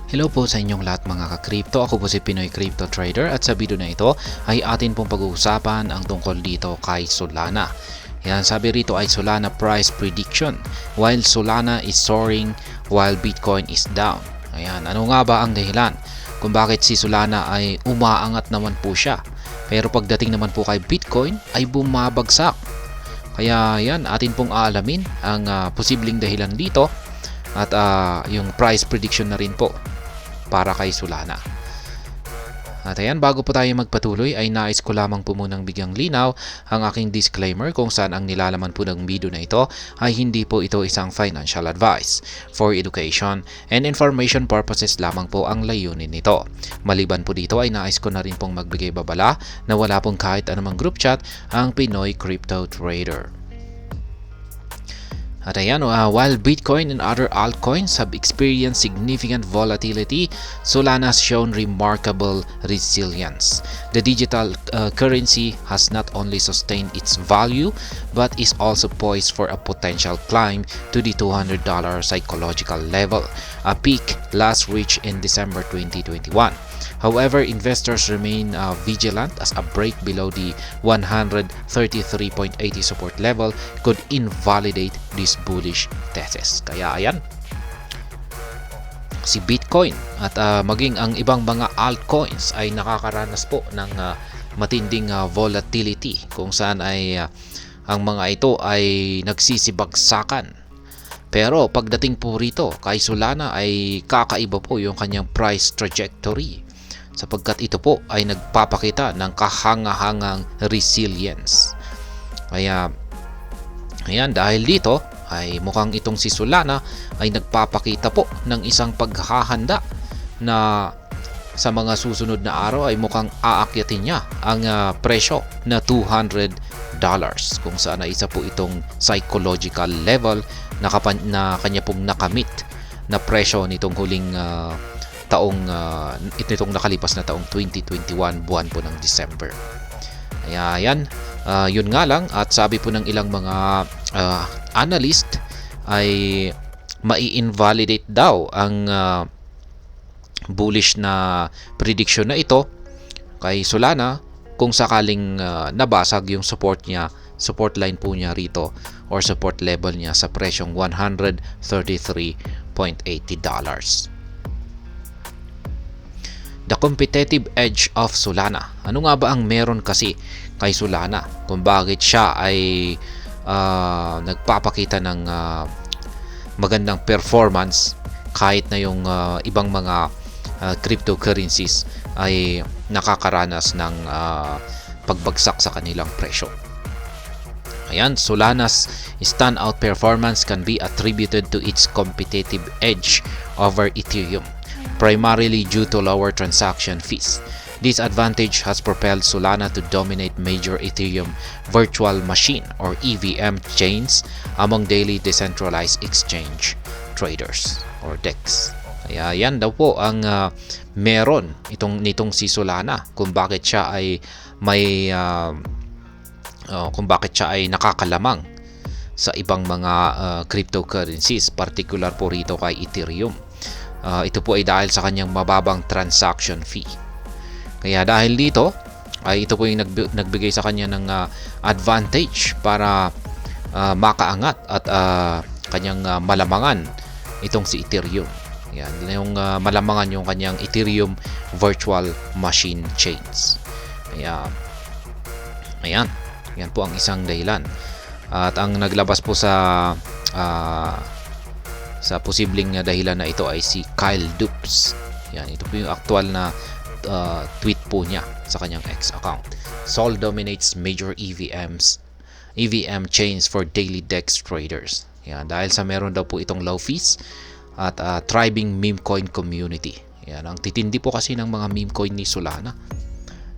Hello po sa inyong lahat mga ka-crypto. Ako po si Pinoy Crypto Trader at sa video na ito ay atin pong pag-uusapan ang tungkol dito kay Solana. Yan, sabi rito ay Solana price prediction. While Solana is soaring while Bitcoin is down. Ayan, ano nga ba ang dahilan kung bakit si Solana ay umaangat naman po siya? Pero pagdating naman po kay Bitcoin ay bumabagsak. Kaya yan, atin pong aalamin ang posibleng dahilan dito at yung price prediction na rin po para kay Solana. At ayan, bago po tayo magpatuloy ay nais ko lamang po munang bigyang linaw ang aking disclaimer kung saan ang nilalaman po ng video na ito ay hindi po ito isang financial advice. For education and information purposes lamang po ang layunin nito. Maliban po dito ay nais ko na rin pong magbigay babala na wala pong kahit anumang group chat ang Pinoy Crypto Trader. At ayan, while Bitcoin and other altcoins have experienced significant volatility, Solana has shown remarkable resilience. The digital currency has not only sustained its value, but is also poised for a potential climb to the $200 psychological level, a peak last reached in December 2021. However, investors remain vigilant as a break below the 133.80 support level could invalidate this bullish thesis. Kaya ayan, si Bitcoin at maging ang ibang mga altcoins ay nakakaranas po ng matinding volatility kung saan ay ang mga ito ay nagsisibagsakan. Pero pagdating po rito kay Solana ay kakaiba po yung kanyang price trajectory, sapagkat ito po ay nagpapakita ng kahangahangang resilience. Kaya ayan, dahil dito ay mukhang itong si Solana ay nagpapakita po ng isang paghahanda na sa mga susunod na araw ay mukhang aakyatin niya ang presyo na $200, kung saan ay isa po itong psychological level na kanya pong nakamit na presyo nitong huling itong nakalipas na taong 2021, buwan po ng December. Kaya yan, yun nga lang, at sabi po ng ilang mga analyst ay mai-invalidate daw ang bullish na prediction na ito kay Solana kung sakaling nabasag yung support line po niya rito or support level niya sa presyong $133.80. The competitive edge of Solana. Ano nga ba ang meron kasi kay Solana kung bakit siya ay nagpapakita ng magandang performance kahit na yung ibang mga cryptocurrencies ay nakakaranas ng pagbagsak sa kanilang presyo. Ayan, Solana's standout performance can be attributed to its competitive edge over Ethereum, primarily due to lower transaction fees. This advantage has propelled Solana to dominate major Ethereum virtual machine or EVM chains among daily decentralized exchange traders or DEX. Kaya yan daw po ang meron nitong si Solana kung bakit siya ay nakakalamang sa ibang mga cryptocurrencies, particular po rito kay Ethereum. Ito po ay dahil sa kanyang mababang transaction fee. Kaya dahil dito ay ito po yung nagbigay sa kanya ng advantage para makaangat at kanyang malamangan itong si Ethereum. Yan, yung malamangan yung kanyang Ethereum virtual machine chains. Kaya ayan, yan po ang isang dahilan. At ang naglabas po sa posibleng dahilan na ito ay si Kyle Dupes. Yan, ito po yung actual na tweet po niya sa kanyang X account. Sol dominates major EVM chains for daily DEX traders. Yan, dahil sa meron daw po itong low fees at thriving meme coin community. Yan, ang titindi po kasi ng mga meme coin ni Solana.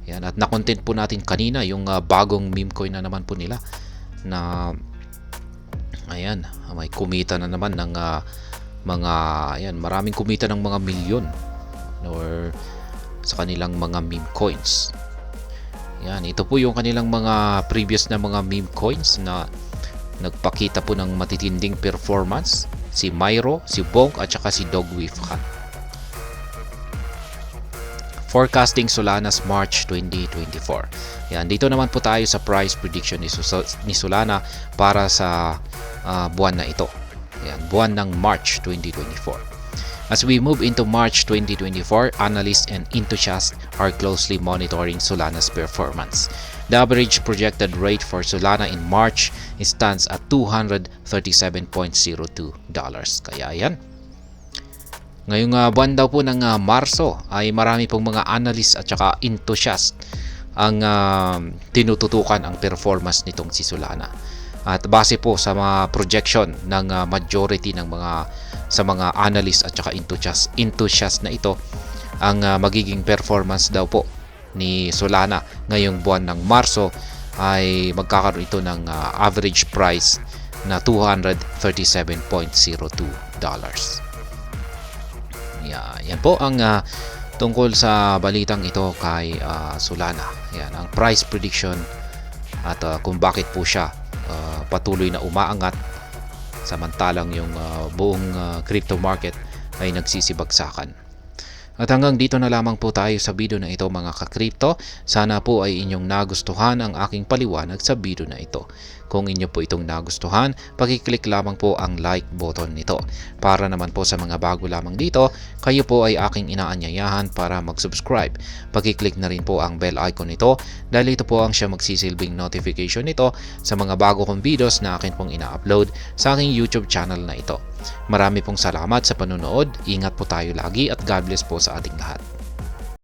Yan, at na-content po natin kanina yung bagong meme coin na naman po nila na ayan, may kumita na naman ng maraming kumita ng mga milyon or sa kanilang mga meme coins. Yan, ito po yung kanilang mga previous na mga meme coins na nagpakita po ng matitinding performance, si Myro, si Bonk at saka si Dogwifhan. Forecasting Solana's March 2024. Yan, dito naman po tayo sa price prediction ni Solana para sa buwan na ito. Yan, buwan ng March 2024. As we move into March 2024, analysts and enthusiasts are closely monitoring Solana's performance. The average projected rate for Solana in March stands at $237.02. Kaya yan. Ngayong buwan daw po ng Marso ay marami pong mga analysts at saka enthusiasts ang tinututukan ang performance nitong si Solana. At base po sa mga projection ng majority ng mga analysts at saka enthusiasts na ito, ang magiging performance daw po ni Solana ngayong buwan ng Marso ay magkakaroon ito ng average price na $237.02. Yan po ang tungkol sa balitang ito kay Solana. Yan ang price prediction at kung bakit po siya patuloy na umaangat samantalang yung buong crypto market ay nagsisibagsakan. At hanggang dito na lamang po tayo sa video na ito mga ka-crypto. Sana po ay inyong nagustuhan ang aking paliwanag sa video na ito. Kung inyo po itong nagustuhan, pakiclick lamang po ang like button nito. Para naman po sa mga bago lamang dito, kayo po ay aking inaanyayahan para mag-subscribe. Pakiclick na rin po ang bell icon nito dahil ito po ang siya magsisilbing notification nito sa mga bago kong videos na akin pong ina-upload sa aking YouTube channel na ito. Marami pong salamat sa panonood, ingat po tayo lagi at God bless po sa ating lahat.